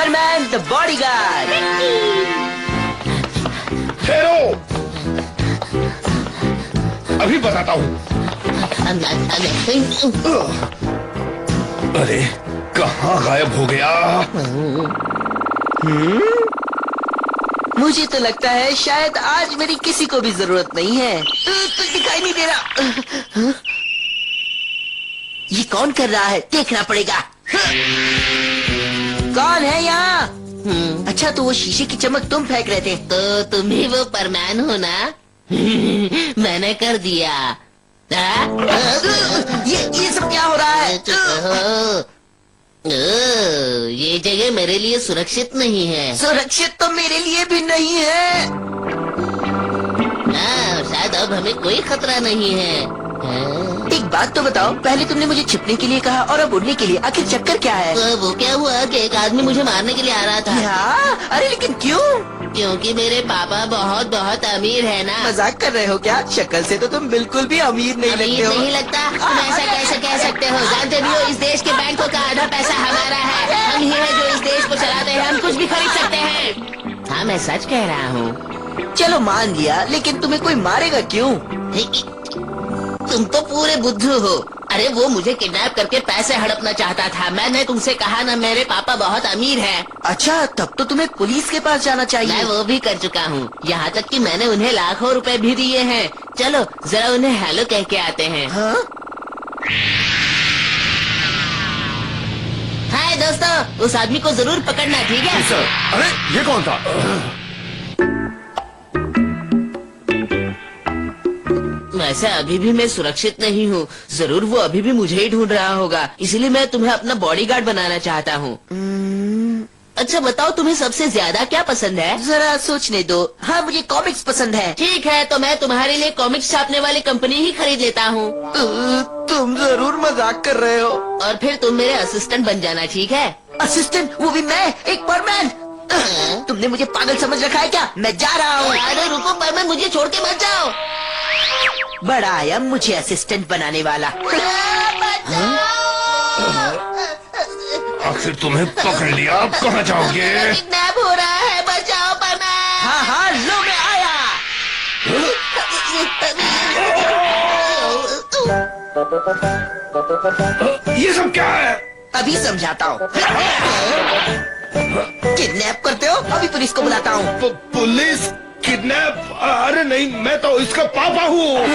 Superman the bodyguard. ठहरो, अभी बताता हूँ। अरे कहाँ गायब हो गया? मुझे तो लगता है शायद आज मेरी किसी को भी जरूरत नहीं है। कुछ दिखाई नहीं दे रहा। ये कौन कर रहा है? देखना पड़ेगा। कौन है यहाँ? अच्छा, तो वो शीशे की चमक तुम फेंक रहे थे। तो तुम ही वो परमैन हो ना? मैंने कर दिया। ये सब क्या हो रहा है? ये जगह मेरे लिए सुरक्षित नहीं है। सुरक्षित तो मेरे लिए भी नहीं है। शायद अब हमें कोई खतरा नहीं है। एक बात तो बताओ, पहले तुमने मुझे छिपने के लिए कहा और अब उड़ने के लिए, आखिर चक्कर क्या है? तो वो क्या हुआ कि एक आदमी मुझे मारने के लिए आ रहा था। क्या? अरे लेकिन क्यों? क्योंकि मेरे पापा बहुत बहुत अमीर है ना। मजाक कर रहे हो क्या? शक्ल से तो तुम बिल्कुल भी अमीर नहीं लगते हो। नहीं लगता? तुम ऐसा कैसे कह सकते हो? जानते भी हो इस देश के बैंकों का आधा पैसा हमारा है। हम ही है जो इस देश को चलाते हैं। हम कुछ भी खरीद सकते हैं। हाँ, मैं सच कह रहा हूँ। चलो मान लिया, लेकिन तुम्हें कोई मारेगा क्यों? तुम तो पूरे बुद्धू हो। अरे वो मुझे किडनैप करके पैसे हड़पना चाहता था। मैंने तुमसे कहा ना, मेरे पापा बहुत अमीर हैं। अच्छा, तब तो तुम्हें पुलिस के पास जाना चाहिए। मैं वो भी कर चुका हूँ। यहाँ तक कि मैंने उन्हें लाखों रुपए भी दिए हैं। चलो जरा उन्हें हेलो कह के आते हैं। हाँ? हाय दोस्तों, उस आदमी को जरूर पकड़ना, ठीक है? सर, अरे ये कौन था? वैसे अभी भी मैं सुरक्षित नहीं हूँ। जरूर वो अभी भी मुझे ही ढूंढ रहा होगा। इसलिए मैं तुम्हें अपना बॉडीगार्ड बनाना चाहता हूँ। अच्छा बताओ, तुम्हें सबसे ज्यादा क्या पसंद है? जरा सोचने दो। हाँ, मुझे कॉमिक्स पसंद है। ठीक है, तो मैं तुम्हारे लिए कॉमिक्स छापने वाली कंपनी ही खरीद लेता हूँ। तुम जरूर मजाक कर रहे हो। और फिर तुम मेरे असिस्टेंट बन जाना, ठीक है? असिस्टेंट? वो भी मैं, एक परमैन? तुमने मुझे पागल समझ रखा है क्या? मैं जा रहा हूँ। अरे रुको परमैन, मुझे छोड़ के मत जाओ। बड़ा आया मुझे असिस्टेंट बनाने वाला। आखिर तुम्हें पकड़ लिया, अब कहाँ जाओगे? किडनैप हो रहा है, बचाओ परमैन। हाँ हाँ, लो मैं आया। ये सब क्या है? अभी समझाता हूँ। किडनैप करते हो? अभी पुलिस को बुलाता हूँ। पुलिस? किडनैप? अरे नहीं, मैं तो इसका पापा हूँ।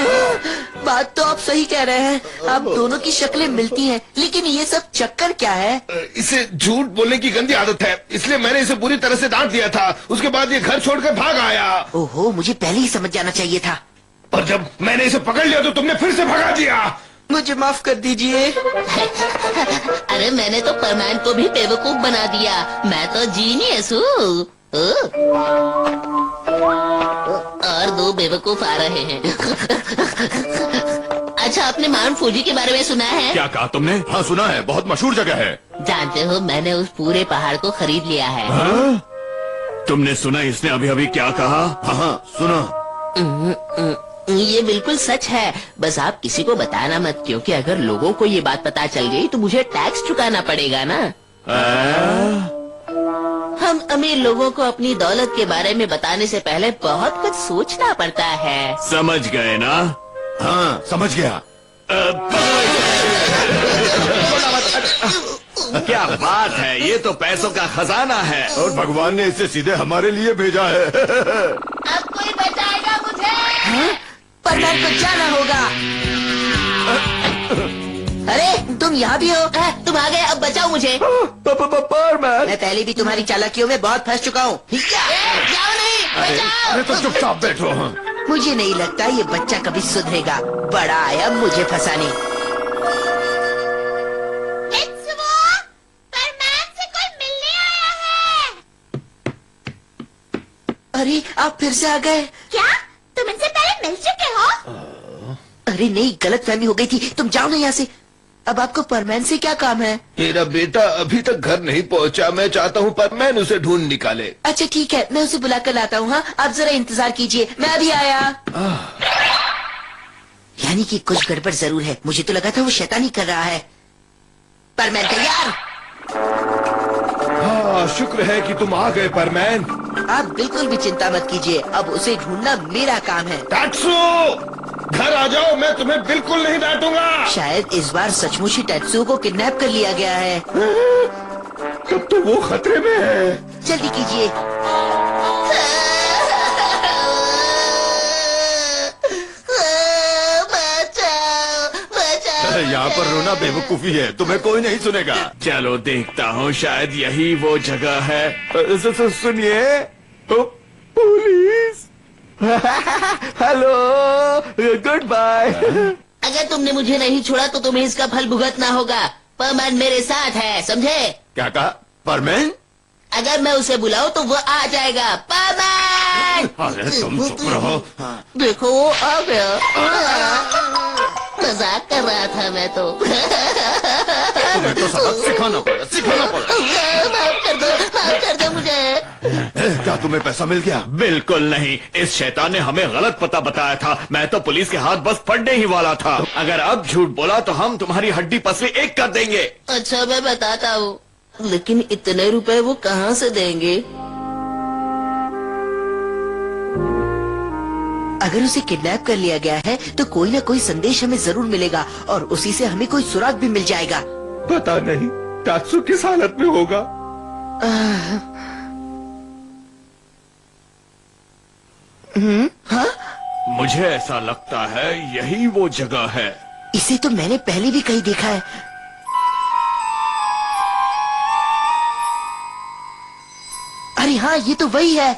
बात तो आप सही कह रहे हैं। आप दोनों की शक्लें मिलती हैं, लेकिन ये सब चक्कर क्या है? इसे झूठ बोलने की गंदी आदत है, इसलिए मैंने इसे पूरी तरह से डांट दिया था। उसके बाद ये घर छोड़कर भाग आया। ओहो, मुझे पहले ही समझ जाना चाहिए था। और जब मैंने इसे पकड़ लिया तो तुमने फिर से भगा दिया। मुझे माफ कर दीजिए। अरे मैंने तो परमैन को भी बेवकूफ बना दिया। मैं तो जीनियस हूँ। और दो बेवकूफ आ रहे हैं। अच्छा, आपने माउंट फूजी के बारे में सुना है? क्या कहा तुमने? हाँ सुना है, बहुत मशहूर जगह है। जानते हो, मैंने उस पूरे पहाड़ को खरीद लिया है। हाँ? तुमने सुना इसने अभी अभी क्या कहा? हाँ सुना। ये बिल्कुल सच है। बस आप किसी को बताना मत, क्योंकि अगर लोगों को ये बात पता चल गई तो मुझे टैक्स चुकाना पड़ेगा ना। हम अमीर लोगों को अपनी दौलत के बारे में बताने से पहले बहुत कुछ सोचना पड़ता है। समझ गए ना? हाँ समझ गया। क्या बात है, ये तो पैसों का खजाना है और भगवान ने इसे सीधे हमारे लिए भेजा है। अब कोई बचाएगा मुझे? परमैन को जाना होगा। अरे तुम यहाँ भी हो? तुम आ गए, अब बचाओ मुझे। परमैन, मैं पहले भी तुम्हारी चालाकियों में बहुत फंस चुका हूँ। जाओ नहीं, बचाओ। अरे तो चुपचाप बैठो। मुझे नहीं लगता ये बच्चा कभी सुधरेगा। बड़ा आया मुझे फंसाने। परमैन से कोई मिलने आया है। अरे आप फिर से आ गए? क्या तुम इनसे पहले मिल चुके हो? अरे नहीं, गलतफहमी हो गई थी। तुम जाओ ना यहाँ से। अब आपको परमैन से क्या काम है? मेरा बेटा अभी तक घर नहीं पहुंचा। मैं चाहता हूँ परमैन उसे ढूंढ निकाले। अच्छा ठीक है, मैं उसे बुला कर लाता हूँ। हाँ, आप जरा इंतजार कीजिए, मैं अभी आया। यानी कि कुछ गड़बड़ जरूर है। मुझे तो लगा था वो शैतानी कर रहा है। परमैन तैयार? हाँ शुक्र है कि तुम आ गए परमैन। आप बिल्कुल भी चिंता मत कीजिए, अब उसे ढूंढना मेरा काम है। टैट्सू, घर आ जाओ, मैं तुम्हें बिल्कुल नहीं डांटूंगा। शायद इस बार सचमुच ही टैट्सू को किडनैप कर लिया गया है। तब तो वो खतरे में है। जल्दी कीजिए। यहाँ पर रोना बेवकूफी है, तुम्हें कोई नहीं सुनेगा। चलो देखता हूँ, शायद यही वो जगह है। सुनिए, पुलिस। Hello, good bye. अगर तुमने मुझे नहीं छोड़ा तो तुम्हें इसका फल भुगतना होगा। परमैन मेरे साथ है, समझे? क्या कहा? परमैन? अगर मैं उसे बुलाऊं तो वो आ जाएगा। परमैन! अरे तुम चुप रहो। देखो वो आ गया। मजाक कर रहा था मैं तो। तुम्हें तो सबक सिखाना पड़ेगा, सिखाना पड़ेगा। माफ कर दो मुझे। क्या तुम्हें पैसा मिल गया? बिल्कुल नहीं, इस शैतान ने हमें गलत पता बताया था। मैं तो पुलिस के हाथ बस पड़ने ही वाला था। अगर अब झूठ बोला तो हम तुम्हारी हड्डी पसली एक कर देंगे। अच्छा मैं बताता हूँ, लेकिन इतने रुपए वो कहाँ से देंगे? अगर उसे किडनैप कर लिया गया है तो कोई ना कोई संदेश हमें जरूर मिलेगा और उसी से हमें कोई सुराग भी मिल जाएगा। पता नहीं टैट्सू किस हालत में होगा। हाँ? मुझे ऐसा लगता है यही वो जगह है। इसे तो मैंने पहले भी कहीं देखा है। अरे हाँ, ये तो वही है।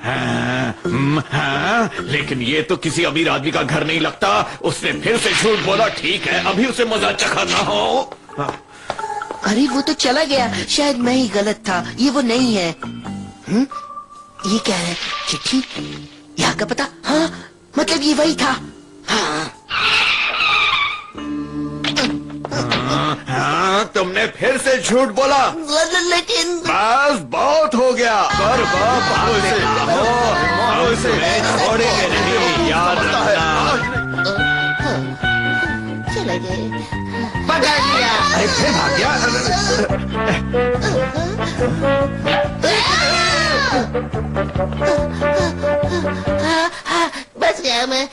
हाँ, लेकिन ये तो किसी अमीर आदमी का घर नहीं लगता। उसने फिर से झूठ बोला। ठीक है, अभी उसे मजा चखा ना हो। अरे वो तो चला गया, शायद मैं ही गलत था। ये वो नहीं है। ये क्या है? चिट्ठी? यहाँ का पता? हाँ, मतलब ये वही था। हाँ, तुमने फिर से झूठ बोला। लेकिन बस बहुत हो गया। पर छोड़ेंगे नहीं, याद रखना। चले गए। पकड़ लिया। अरे फिर भाग गया। बच गया मैं।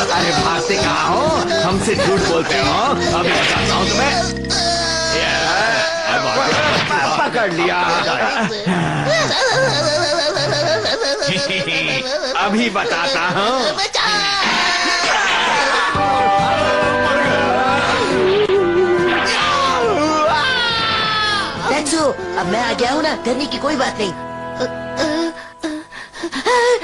अरे भागते कहाँ हो? हमसे झूठ बोलते हो। अभी बताता हूँ तुम्हें। पकड़ लिया। अभी बताता हूँ। टैट्सू, अब मैं आ गया हूँ ना, डरने की कोई बात नहीं।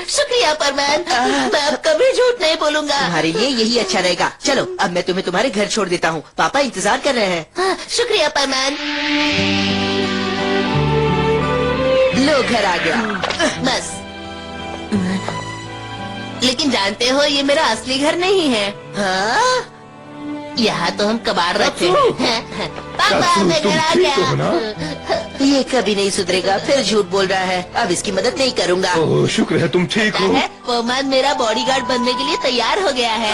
शुक्रिया परमैन, मैं अब कभी झूठ नहीं बोलूंगा। तुम्हारे लिए यही अच्छा रहेगा। चलो अब मैं तुम्हें तुम्हारे घर छोड़ देता हूँ, पापा इंतजार कर रहे हैं। शुक्रिया परमैन। लो घर आ गया। बस। लेकिन जानते हो ये मेरा असली घर नहीं है। हाँ? यहाँ तो हम कबाड़ रखते हैं। पापा मैं घर आ गया। ये कभी नहीं सुधरेगा, फिर झूठ बोल रहा है। अब इसकी मदद नहीं करूँगा। ओह शुक्र है तुम ठीक हो। परमैन मेरा बॉडीगार्ड बनने के लिए तैयार हो गया है।